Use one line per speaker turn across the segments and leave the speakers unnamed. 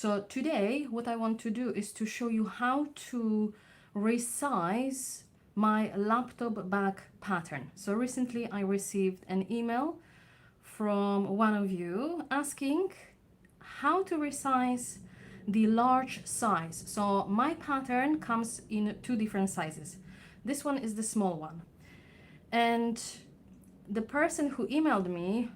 So today what I want to do is to show you how to resize my laptop bag pattern. So recently I received an email from one of you asking how to resize the large size. So my pattern comes in two different sizes. This one is the small one. And the person who emailed me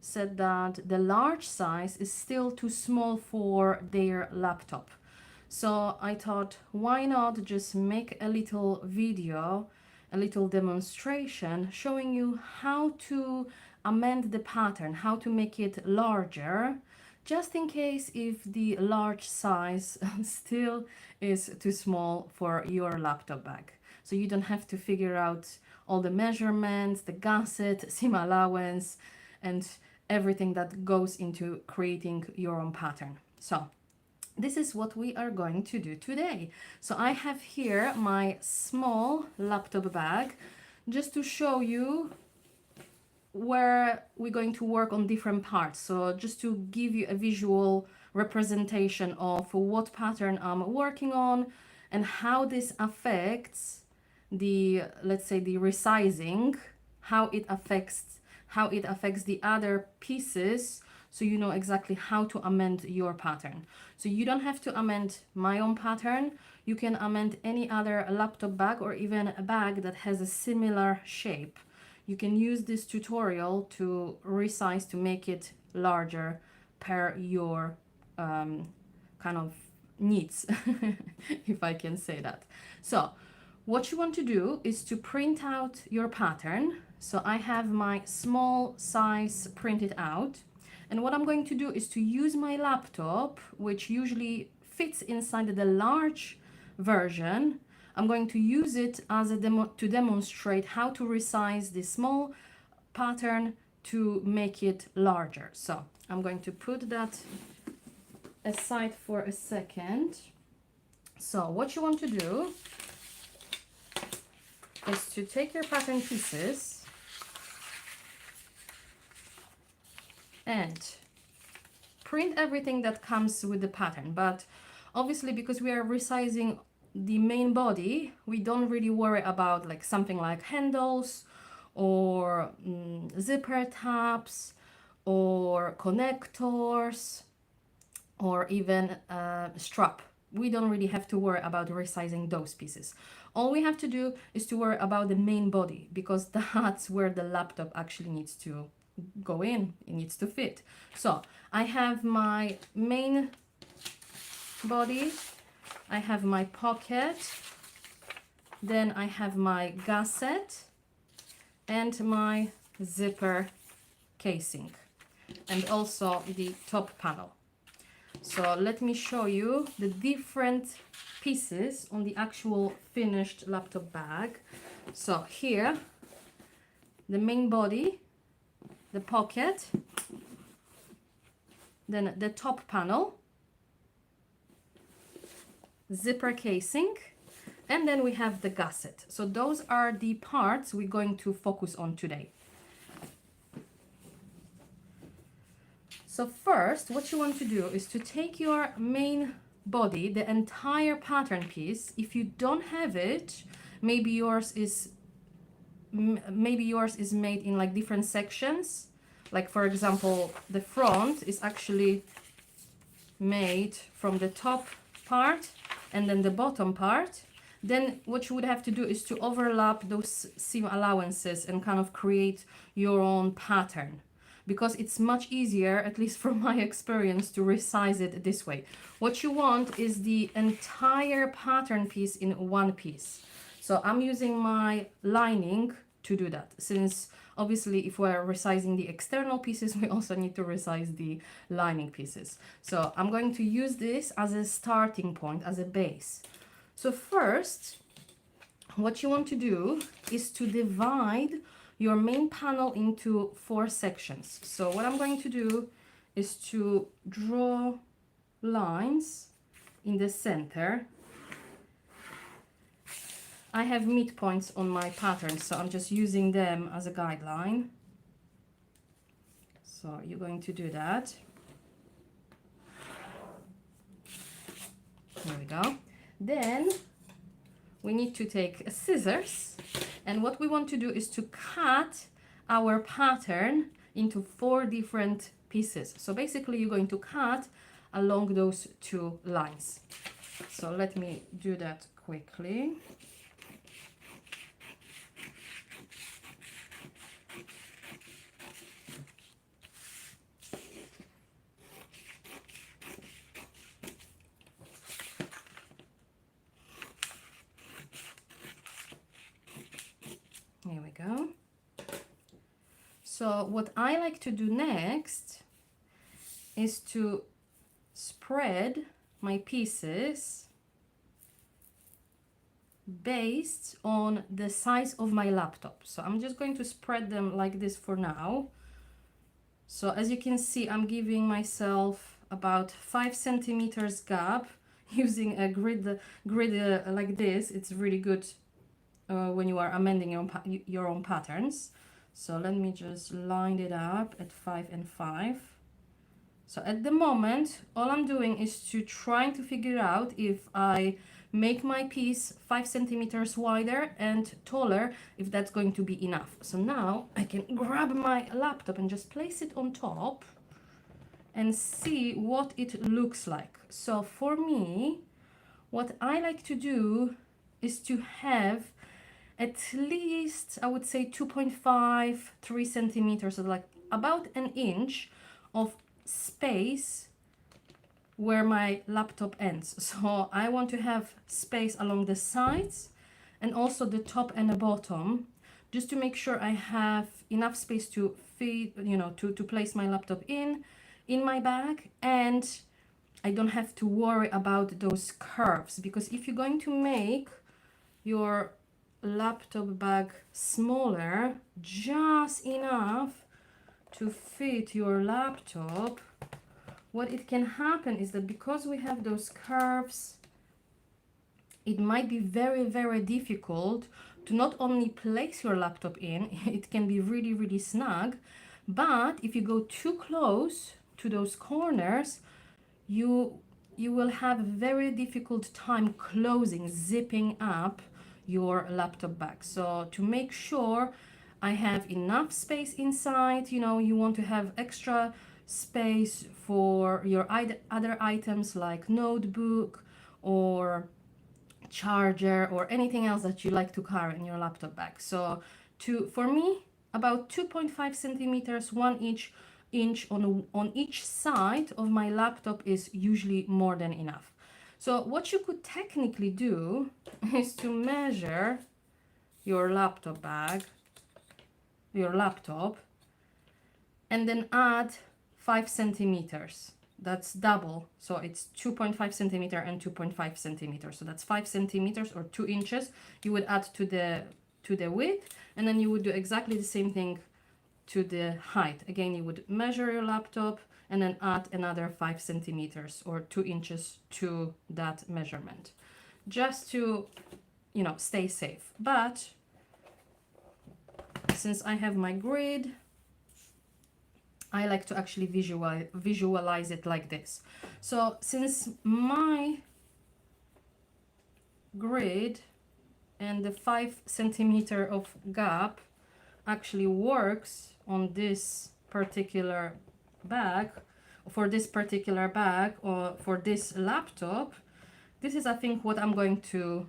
said that the large size is still too small for their laptop. So I thought, why not just make a little video, a little demonstration showing you how to amend the pattern, how to make it larger, just in case if the large size still is too small for your laptop bag. So you don't have to figure out all the measurements, the gusset, seam allowance, and everything that goes into creating your own pattern. So this is what we are going to do today. So I have here my small laptop bag just to show you where we're going to work on different parts. So just to give you a visual representation of what pattern I'm working on and how this affects the, let's say, the resizing, how it affects the other pieces, so you know exactly how to amend your pattern. So you don't have to amend my own pattern. You can amend any other laptop bag or even a bag that has a similar shape. You can use this tutorial to resize, to make it larger per your kind of needs, if I can say that. So what you want to do is to print out your pattern. So I have my small size printed out. And what I'm going to do is to use my laptop, which usually fits inside the large version. I'm going to use it as a demo to demonstrate how to resize the small pattern to make it larger. So I'm going to put that aside for a second. So what you want to do is to take your pattern pieces and print everything that comes with the pattern. But obviously, because we are resizing the main body, we don't really worry about like something like handles or zipper tabs or connectors or even strap. We don't really have to worry about resizing those pieces. All we have to do is to worry about the main body, because that's where the laptop actually needs to go in, it needs to fit. So I have my main body, I have my pocket, then I have my gusset and my zipper casing, and also the top panel. So let me show you the different pieces on the actual finished laptop bag. So here, the main body, the pocket, then the top panel, zipper casing, and then we have the gusset. So those are the parts we're going to focus on today. So first, what you want to do is to take your main body, the entire pattern piece. If you don't have it, maybe yours is made in like different sections. Like for example, the front is actually made from the top part and then the bottom part. Then what you would have to do is to overlap those seam allowances and kind of create your own pattern, because it's much easier, at least from my experience, to resize it this way. What you want is the entire pattern piece in one piece. So I'm using my lining to do that, since obviously if we're resizing the external pieces, we also need to resize the lining pieces. So I'm going to use this as a starting point, as a base. So first, what you want to do is to divide your main panel into 4 sections. So what I'm going to do is to draw lines in the center. I have midpoints on my pattern, so I'm just using them as a guideline. So you're going to do that. There we go. Then we need to take scissors, and what we want to do is to cut our pattern into 4 different pieces. So basically you're going to cut along those 2 lines. So let me do that quickly. Here we go. So what I like to do next is to spread my pieces based on the size of my laptop. So I'm just going to spread them like this for now. So as you can see, I'm giving myself about 5 centimeters gap using a grid like this. It's really good when you are amending your own patterns. So let me just line it up at 5 and 5. So at the moment, all I'm doing is to trying to figure out if I make my piece 5 centimeters wider and taller, if that's going to be enough. So now I can grab my laptop and just place it on top and see what it looks like. So for me, what I like to do is to have at least, I would say 2.5, 3 centimeters, so like about an inch of space where my laptop ends. So I want to have space along the sides and also the top and the bottom, just to make sure I have enough space to fit, to place my laptop in my bag, and I don't have to worry about those curves, because if you're going to make your laptop bag smaller, just enough to fit your laptop, what it can happen is that because we have those curves, it might be very, very difficult to not only place your laptop in, it can be really, really snug, but if you go too close to those corners, you will have a very difficult time closing, zipping up your laptop bag. So to make sure I have enough space inside, you want to have extra space for your other items like notebook or charger or anything else that you like to carry in your laptop bag. So for me, about 2.5 centimeters, 1 inch on each side of my laptop is usually more than enough. So what you could technically do is to measure your laptop bag, your laptop, and then add 5 centimeters. That's double. So it's 2.5 centimeter and 2.5 centimeters. So that's 5 centimeters or 2 inches. You would add to the width, and then you would do exactly the same thing to the height. Again, you would measure your laptop and then add another 5 centimeters or 2 inches to that measurement, just to, stay safe. But since I have my grid, I like to actually visualize it like this. So since my grid and the 5 centimeter of gap actually works on this particular bag, for this particular bag or for this laptop, this is, I think, what I'm going to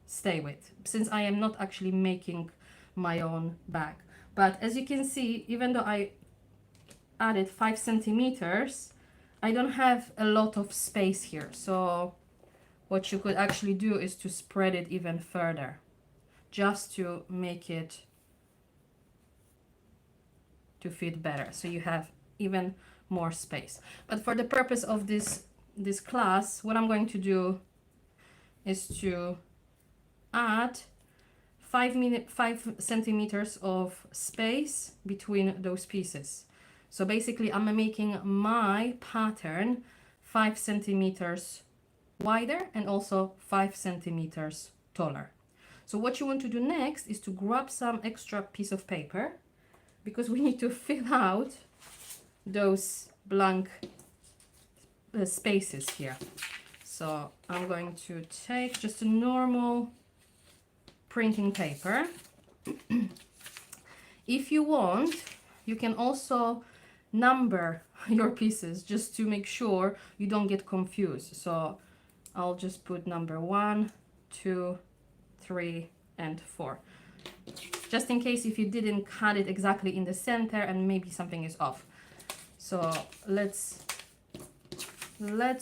stay with, since I am not actually making my own bag. But as you can see, even though I added 5 centimeters, I don't have a lot of space here. So what you could actually do is to spread it even further, just to make it to fit better, so you have even more space. But for the purpose of this class, what I'm going to do is to add 5 centimeters of space between those pieces. So basically I'm making my pattern 5 centimeters wider and also 5 centimeters taller. So what you want to do next is to grab some extra piece of paper, because we need to fill out those blank spaces here. So I'm going to take just a normal printing paper. If you want, you can also number your pieces just to make sure you don't get confused. So I'll just put number 1, 2, 3, and 4. Just in case if you didn't cut it exactly in the center and maybe something is off. So let's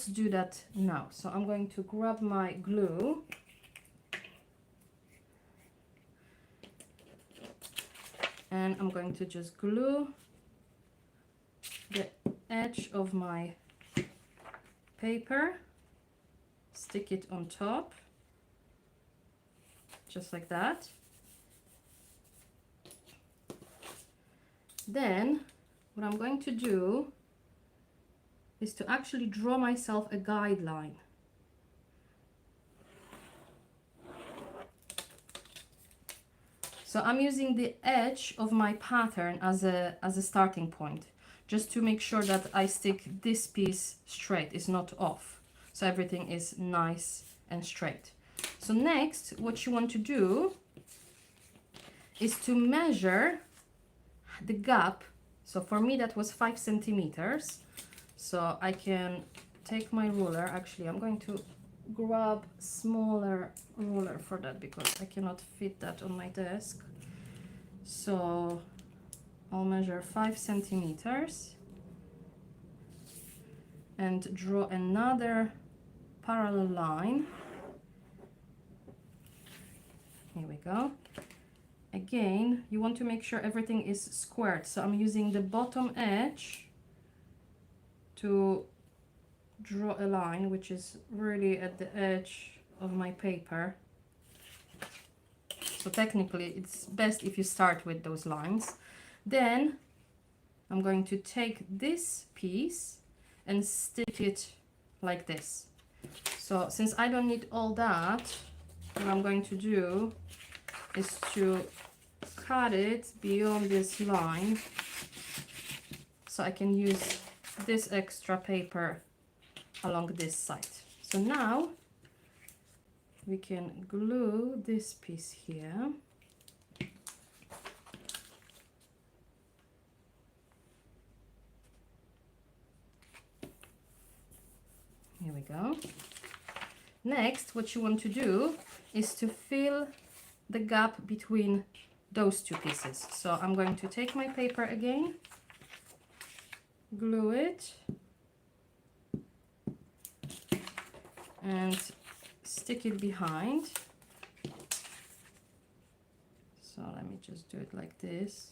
do that now. So I'm going to grab my glue. And I'm going to just glue the edge of my paper, stick it on top, just like that. Then what I'm going to do is to actually draw myself a guideline. So I'm using the edge of my pattern as a starting point, just to make sure that I stick this piece straight, it's not off. So everything is nice and straight. So next, what you want to do is to measure the gap. So for me that was 5 centimeters. So I can take my ruler. Actually, I'm going to grab smaller ruler for that because I cannot fit that on my desk. So I'll measure 5 centimeters and draw another parallel line. Here we go. Again, you want to make sure everything is squared. So I'm using the bottom edge to draw a line which is really at the edge of my paper. So technically it's best if you start with those lines. Then I'm going to take this piece and stick it like this. So since I don't need all that, what I'm going to do is to cut it beyond this line so I can use this extra paper along this side. So now we can glue this piece here. Here we go. Next, what you want to do is to fill the gap between those two pieces. So I'm going to take my paper again, glue it, and stick it behind. So let me just do it like this.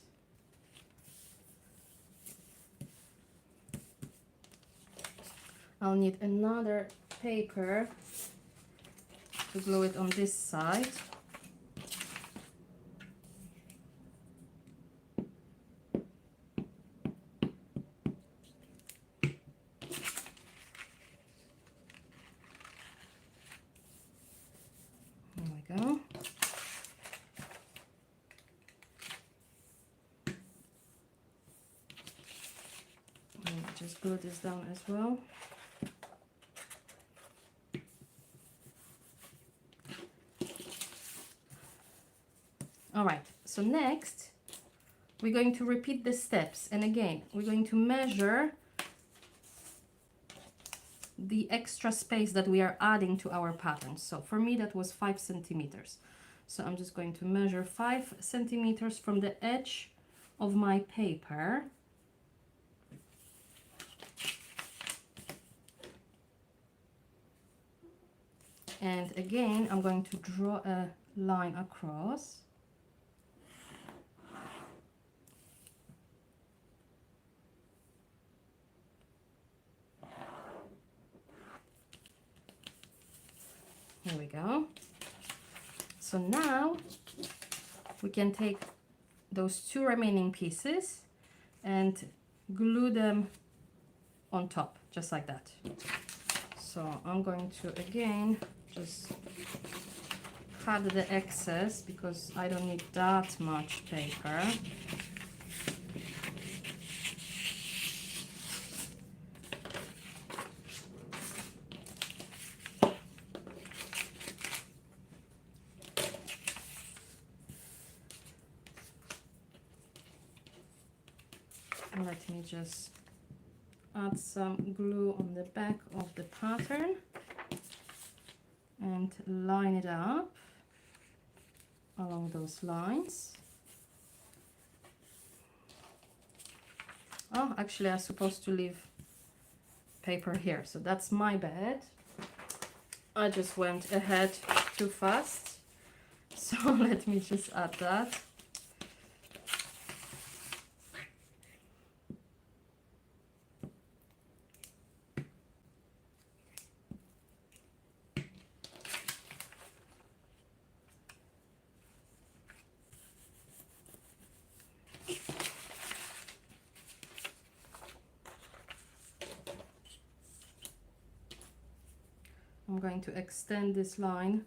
I'll need another paper to glue it on this side. Go. And just glue this down as well. All right, so next we're going to repeat the steps, and again we're going to measure the extra space that we are adding to our pattern. So for me that was 5 centimeters. So I'm just going to measure 5 centimeters from the edge of my paper. And again, I'm going to draw a line across. Here we go. So now we can take those two remaining pieces and glue them on top, just like that. So I'm going to again just cut the excess because I don't need that much paper. let me just add some glue on the back of the pattern and line it up along those lines. Oh, actually I'm supposed to leave paper here, so that's my bad. I just went ahead too fast, so let me just add that. I'm going to extend this line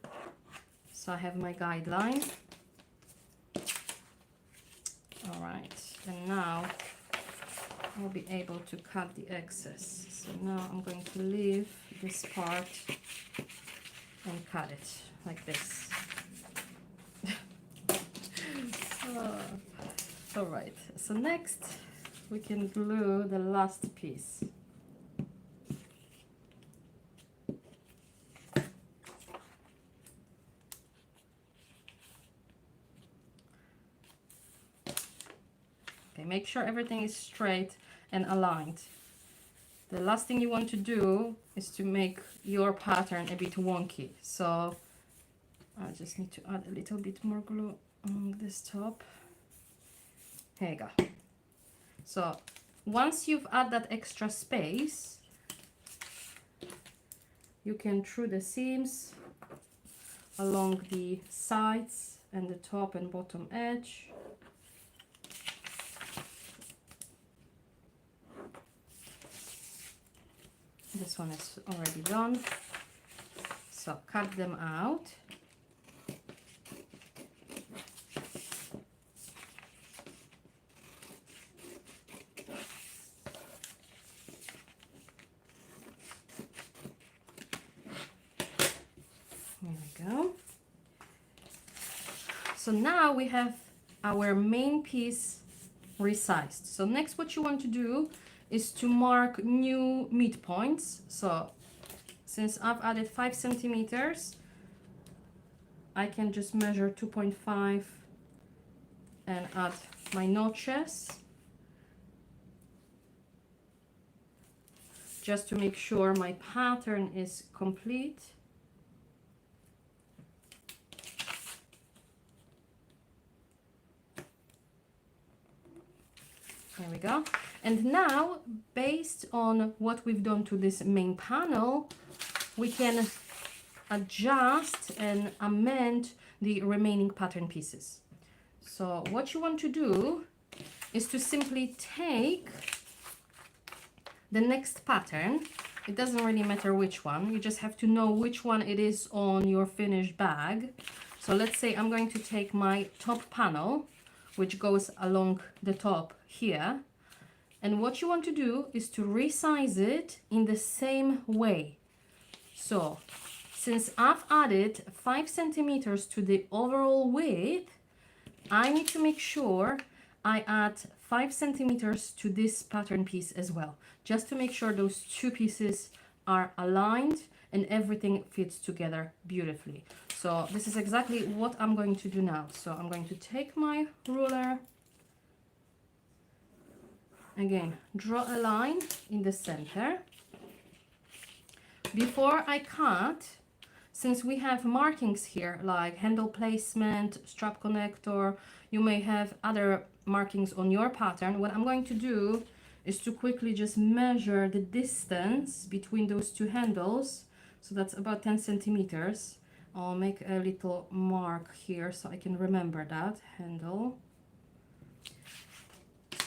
so I have my guideline. All right, and now I'll be able to cut the excess. So now I'm going to leave this part and cut it like this. All right, so next we can glue the last piece. Okay, make sure everything is straight and aligned. The last thing you want to do is to make your pattern a bit wonky. So I just need to add a little bit more glue on this top. Here you go. So once you've added that extra space, you can through the seams along the sides and the top and bottom edge. This one is already done, so cut them out. There we go. So now we have our main piece resized. So next what you want to do is to mark new midpoints. So since I've added 5 centimeters, I can just measure 2.5 and add my notches just to make sure my pattern is complete. There we go. And now, based on what we've done to this main panel, we can adjust and amend the remaining pattern pieces. So what you want to do is to simply take the next pattern. It doesn't really matter which one. You just have to know which one it is on your finished bag. So let's say I'm going to take my top panel, which goes along the top here. And what you want to do is to resize it in the same way. So since I've added 5 centimeters to the overall width, I need to make sure I add 5 centimeters to this pattern piece as well, just to make sure those two pieces are aligned and everything fits together beautifully. So this is exactly what I'm going to do now. So I'm going to take my ruler, again, draw a line in the center. Before I cut, since we have markings here like handle placement, strap connector, you may have other markings on your pattern. What I'm going to do is to quickly just measure the distance between those two handles. So that's about 10 centimeters. I'll make a little mark here so I can remember that handle,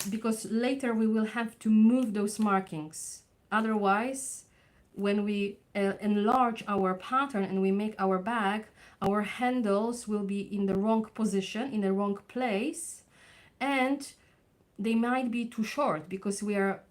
because later we will have to move those markings. Otherwise, when we enlarge our pattern and we make our bag, our handles will be in the wrong position, in the wrong place, and they might be too short because we are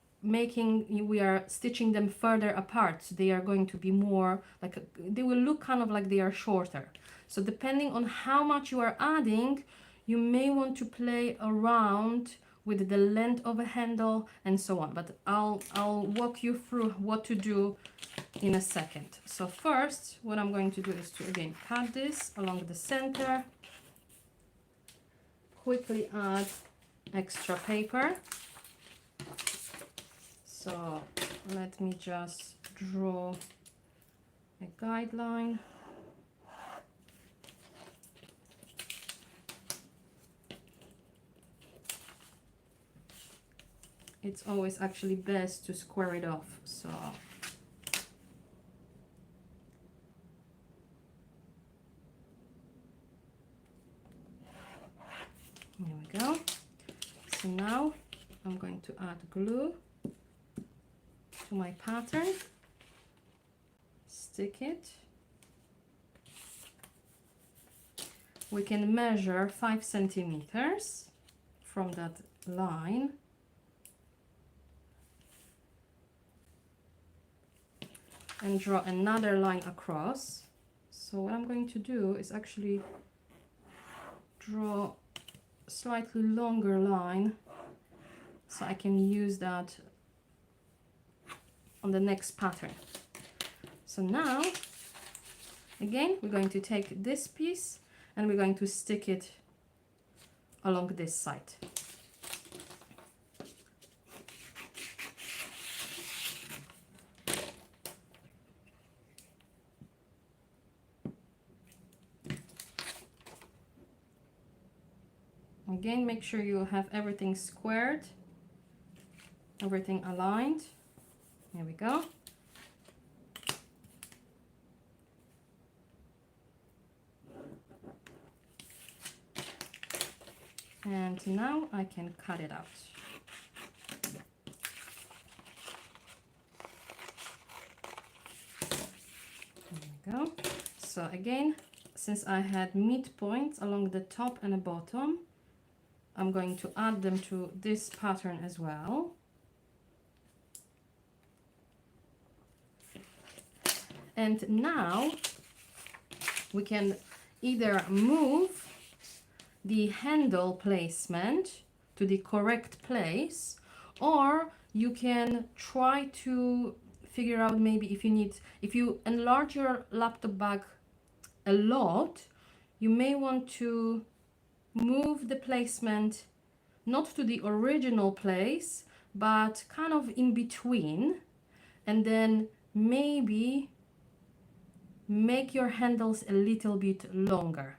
stitching them further apart. So they are going to be more like, they will look kind of like they are shorter. So depending on how much you are adding, you may want to play around with the length of a handle and so on, but I'll walk you through what to do in a second. So first, what I'm going to do is to again cut this along the center, quickly add extra paper. So let me just draw a guideline. It's always actually best to square it off. So here we go. So now I'm going to add glue to my pattern, stick it. We can measure 5 centimeters from that line. And draw another line across. So what I'm going to do is actually draw a slightly longer line so I can use that on the next pattern. So now, again, we're going to take this piece and we're going to stick it along this side. Again, make sure you have everything squared, everything aligned. Here we go. And now I can cut it out. There we go. So again, since I had midpoints along the top and the bottom, I'm going to add them to this pattern as well. And now we can either move the handle placement to the correct place, or you can try to figure out maybe if you enlarge your laptop bag a lot, you may want to move the placement not to the original place, but kind of in between, and then maybe make your handles a little bit longer.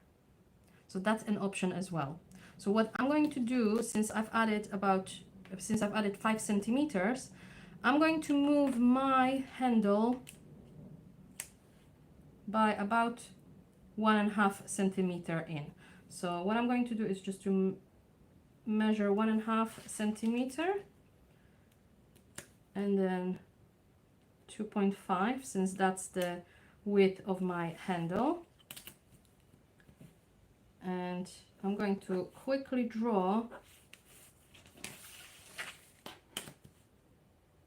So that's an option as well. So what I'm going to do, since I've added 5 centimeters, I'm going to move my handle by about 1.5 centimeter in. So what I'm going to do is just to measure 1.5 centimeter and then 2.5, since that's the width of my handle. And I'm going to quickly draw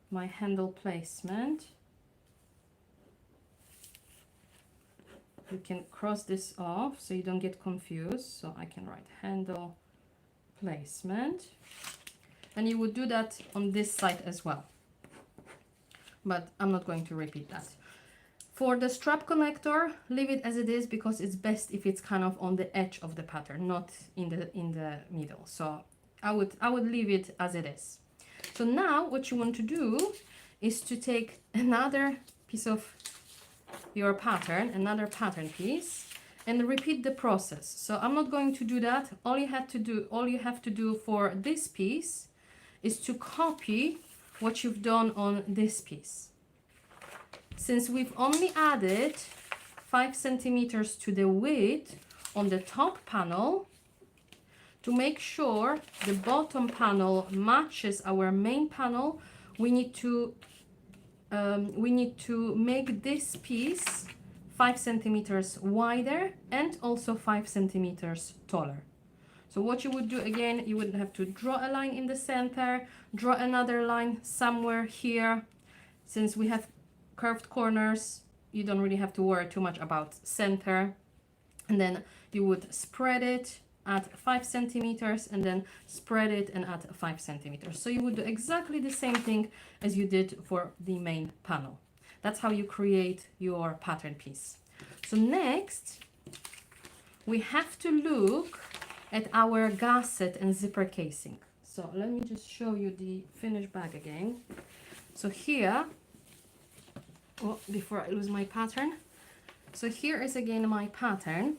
my handle placement. You can cross this off so you don't get confused. So I can write handle placement. And you would do that on this side as well. But I'm not going to repeat that. For the strap connector, leave it as it is, because it's best if it's kind of on the edge of the pattern, not in the middle. So I would leave it as it is. So now what you want to do is to take another piece of your pattern, another pattern piece, and repeat the process. So I'm not going to do that. All you have to do for this piece is to copy what you've done on this piece. Since we've only added 5 centimeters to the width on the top panel, to make sure the bottom panel matches our main panel, we need to make this piece 5 centimeters wider and also 5 centimeters taller. So what you would do, again, you would have to draw a line in the center, draw another line somewhere here. Since we have curved corners, you don't really have to worry too much about center. And then you would spread it add 5 centimeters, and then spread it and add 5 centimeters. So you would do exactly the same thing as you did for the main panel. That's how you create your pattern piece. So next, we have to look at our gusset and zipper casing. So let me just show you the finished bag again. So here, oh, before I lose my pattern. So here is again my pattern,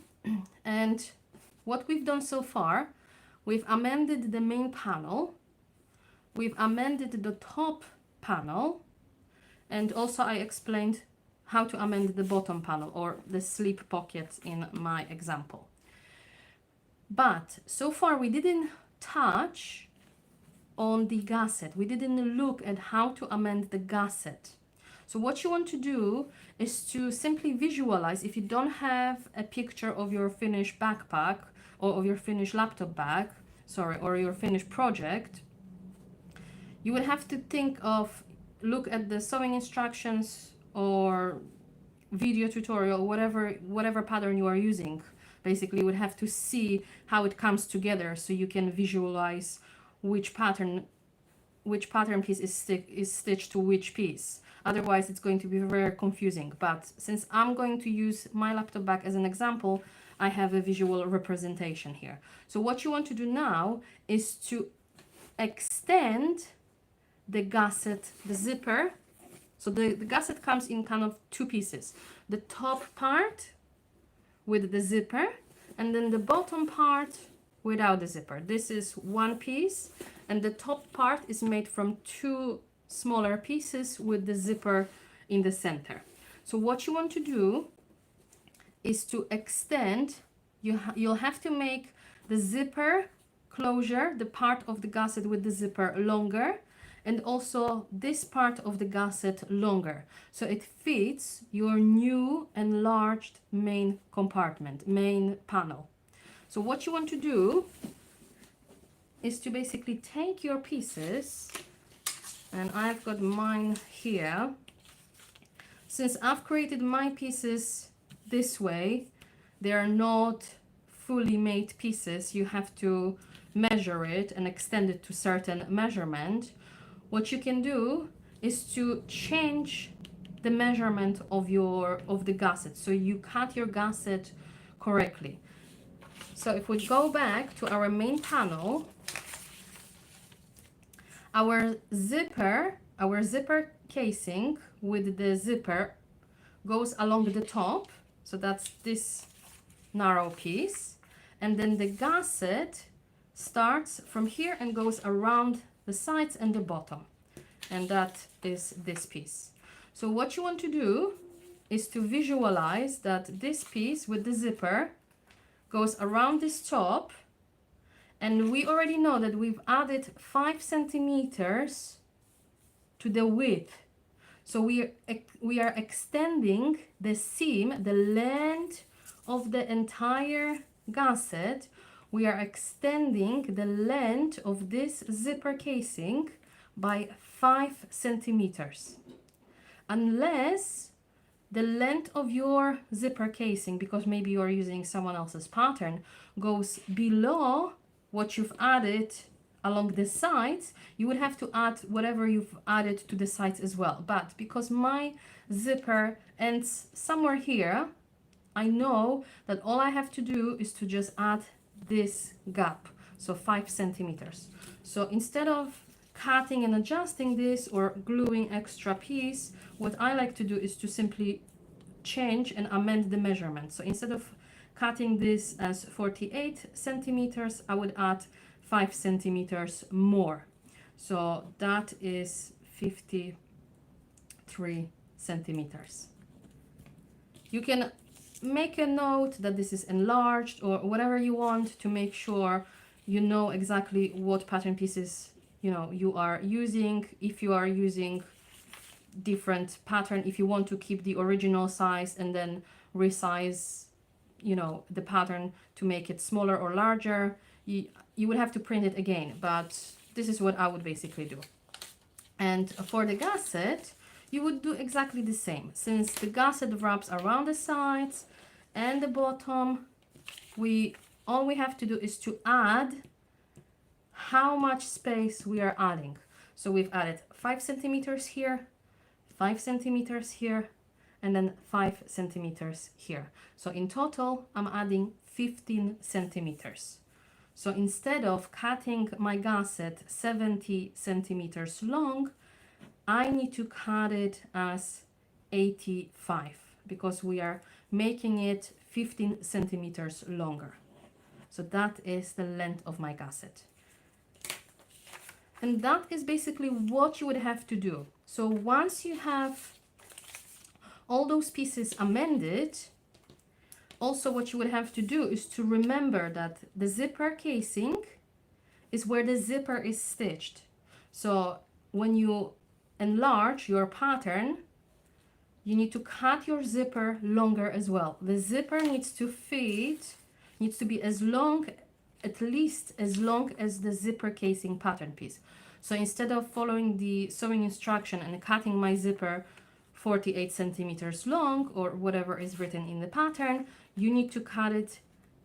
and what we've done so far, we've amended the main panel, we've amended the top panel, and also I explained how to amend the bottom panel or the slip pockets in my example. But so far we didn't touch on the gusset. We didn't look at how to amend the gusset. So what you want to do is to simply visualize, if you don't have a picture of your finished backpack or of your finished laptop bag, sorry, or your finished project, you would have to think of, look at the sewing instructions or video tutorial, whatever pattern you are using. Basically, you would have to see how it comes together so you can visualize which pattern piece is stitched to which piece. Otherwise, it's going to be very confusing. But since I'm going to use my laptop bag as an example, I have a visual representation here. So what you want to do now is to extend the gusset, the zipper. So the gusset comes in kind of two pieces. The top part with the zipper, and then the bottom part without the zipper. This is one piece, and the top part is made from two smaller pieces with the zipper in the center. So what you want to do is to extend, you'll have to make the zipper closure, the part of the gusset with the zipper, longer, and also this part of the gusset longer, so it fits your new enlarged main compartment, main panel. So what you want to do is to basically take your pieces, and I've got mine here. Since I've created my pieces this way, they are not fully made pieces. You have to measure it and extend it to certain measurement. What you can do is to change the measurement of the gusset, so you cut your gusset correctly. So if we go back to our main panel, our zipper casing with the zipper goes along the top, so that's this narrow piece, and then the gusset starts from here and goes around the sides and the bottom, and that is this piece. So what you want to do is to visualize that this piece with the zipper goes around this top, and we already know that we've added 5 centimeters to the width. So we are extending the seam, the length of the entire gusset. We are extending the length of this zipper casing by 5 centimeters. Unless the length of your zipper casing, because maybe you are using someone else's pattern, goes below what you've added along the sides, you would have to add whatever you've added to the sides as well. But because my zipper ends somewhere here, I know that all I have to do is to just add this gap, so 5 centimeters. So instead of cutting and adjusting this or gluing extra piece, what I like to do is to simply change and amend the measurement. So instead of cutting this as 48 centimeters, I would add 5 centimeters more. So that is 53 centimeters. You can make a note that this is enlarged or whatever you want to make sure you know exactly what pattern pieces you are using. If you are using different pattern, if you want to keep the original size and then resize the pattern to make it smaller or larger, you would have to print it again, but this is what I would basically do. And for the gusset, you would do exactly the same. Since the gusset wraps around the sides and the bottom, we all we have to do is to add how much space we are adding. So we've added 5 centimeters here, 5 centimeters here, and then 5 centimeters here. So in total, I'm adding 15 centimeters. So instead of cutting my gusset 70 centimeters long, I need to cut it as 85 because we are making it 15 centimeters longer. So that is the length of my gusset. And that is basically what you would have to do. So once you have all those pieces amended, also what you would have to do is to remember that the zipper casing is where the zipper is stitched. So when you enlarge your pattern, you need to cut your zipper longer as well. The zipper needs to fit, needs to be as long, at least as long as the zipper casing pattern piece. So instead of following the sewing instruction and cutting my zipper 48 centimeters long or whatever is written in the pattern, you need to cut it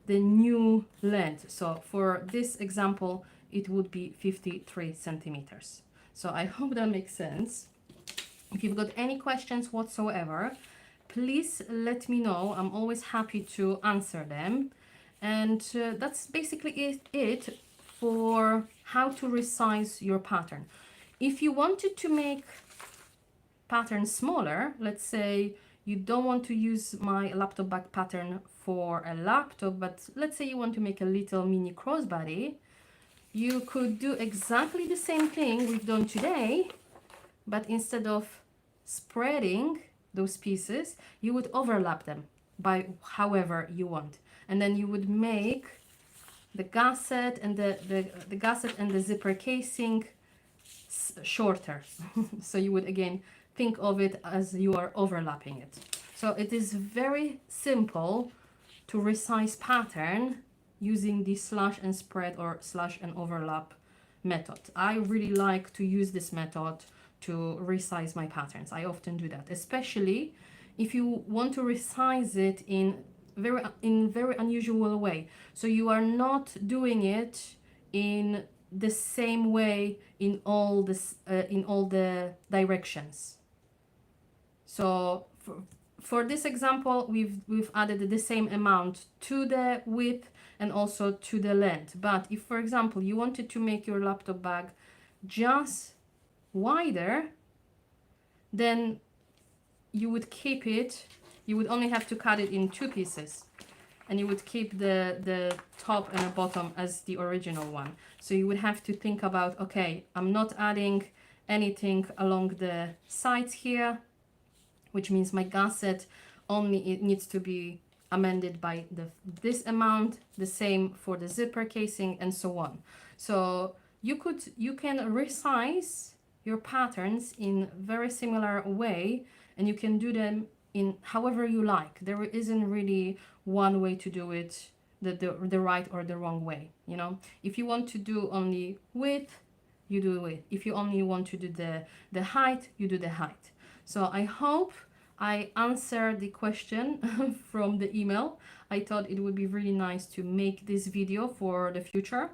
the new length. So for this example, it would be 53 centimeters. So I hope that makes sense. If you've got any questions whatsoever, please let me know. I'm always happy to answer them. And that's basically it for how to resize your pattern. If you wanted to make pattern smaller, let's say you don't want to use my laptop bag pattern for a laptop, but let's say you want to make a little mini crossbody, you could do exactly the same thing we've done today, but instead of spreading those pieces, you would overlap them by however you want. And then you would make the gusset and the gusset and the zipper casing shorter. So you would again think of it as you are overlapping it. So it is very simple to resize pattern using the slash and spread or slash and overlap method. I really like to use this method to resize my patterns. I often do that, especially if you want to resize it in very unusual way. So you are not doing it in the same way in all the directions. So for this example, we've added the same amount to the width and also to the length. But if, for example, you wanted to make your laptop bag just wider, then you would keep it, you would only have to cut it in 2 pieces, and you would keep the top and the bottom as the original one. So you would have to think about, okay, I'm not adding anything along the sides here, which means my gusset only it needs to be amended by this amount, the same for the zipper casing, and so on. So you can resize your patterns in very similar way, and you can do them in however you like. There isn't really one way to do it, the right or the wrong way, you know. If you want to do only width, you do width. If you only want to do the height, you do the height. So I hope I answered the question from the email. I thought it would be really nice to make this video for the future.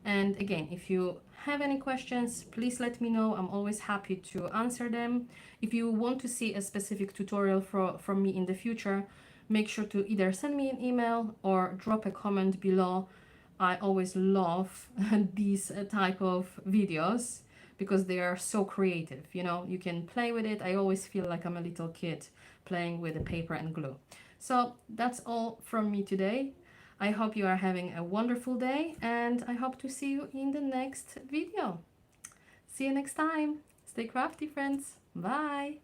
And again, if you have any questions, please let me know. I'm always happy to answer them. If you want to see a specific tutorial from me in the future, make sure to either send me an email or drop a comment below. I always love these type of videos because they are so creative. You know, you can play with it. I always feel like I'm a little kid playing with the paper and glue. So that's all from me today. I hope you are having a wonderful day, and I hope to see you in the next video. See you next time. Stay crafty, friends. Bye.